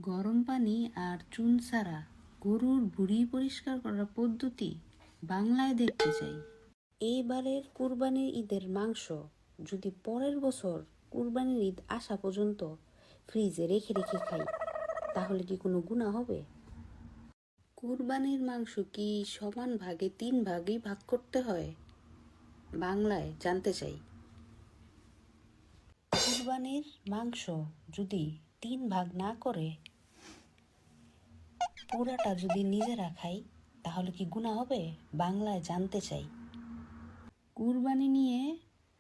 গরম পানি আর চুন ছাড়া গরুর ভুঁড়ি পরিষ্কার করার পদ্ধতি বাংলায় দেখতে চাই। এইবারের কুরবানির ঈদের মাংস যদি পরের বছর কুরবানির ঈদ আসা পর্যন্ত ফ্রিজে রেখে রেখে খাই, তাহলে কি কোনো গুনাহ হবে? কুরবানির মাংস কি সমান ভাগে 3 ভাগই ভাগ করতে হয়? বাংলায় জানতে চাই। কুরবানির মাংস যদি 3 ভাগ না করে পুরাটা যদি নিজেরা খাই, তাহলে কি গুনাহ হবে? বাংলায় জানতে চাই। কুরবানি নিয়ে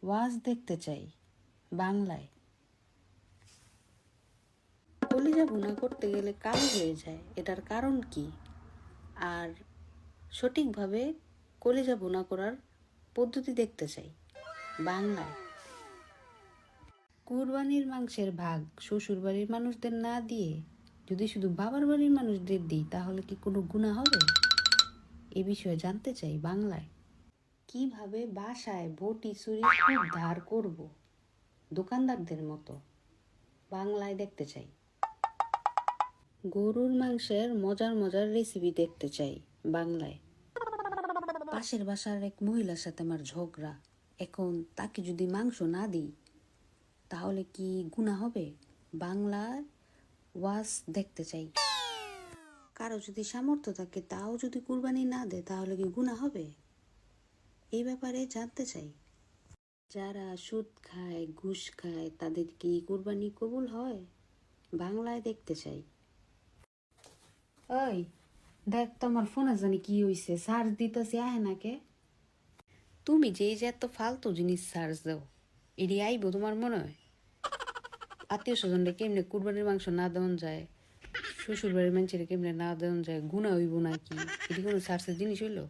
ওয়াজ দেখতে চাই। বাংলায়। কলিজা ভুনা করতে গেলে কালো হয়ে যায়, এটার কারণ কি? আর সঠিকভাবে কলিজা ভুনা করার পদ্ধতি দেখতে চাই। বাংলায়। কুরবানির মাংসের ভাগ শ্বশুরবাড়ির মানুষদের না দিয়ে যদি শুধু বাবার বাড়ির মানুষদের দিই, তাহলে কি কোনো গুনাহ হবে? এ বিষয়ে জানতে চাই। বাংলায়। কিভাবে বাসায় বটি ছুরি খুব ধার করব, দোকানদারদের মতো? বাংলায় দেখতে চাই। গরুর মাংসের মজার মজার রেসিপি দেখতে চাই। বাংলায়। পাশের বাসার এক মহিলার সাথে আমার ঝগড়া, এখন তাকে যদি মাংস না দিই, তাহলে কি গুনাহ হবে? বাংলায় ওয়াজ দেখতে চাই। কারো যদি সামর্থ্য থাকে তাও যদি কুরবানি না দেয়, তাহলে কি গুনাহ হবে? এই ব্যাপারে জানতে চাই। যারা সুদ খায়, ঘুষ খায়, তাদের কি কুরবানি কবুল হয়? বাংলায় দেখতে চাই। ওই দেখ, তোমার ফোনে জানি কি হইছে, চার্জ দিতেছি আহে নাকে। তুমি যে এত ফালতু জিনিস চার্জ দাও, এটি আইব তোমার মনে হয়? আত্মীয় স্বজনরা কেমনে কুরবানির মাংস না দেওয়া যায়, শ্বশুর বাড়ির মানুষের কেমনে না দেওয়া যায়, গুণা হইব নাকি? এটি কোনো চার্জের জিনিস হইলো?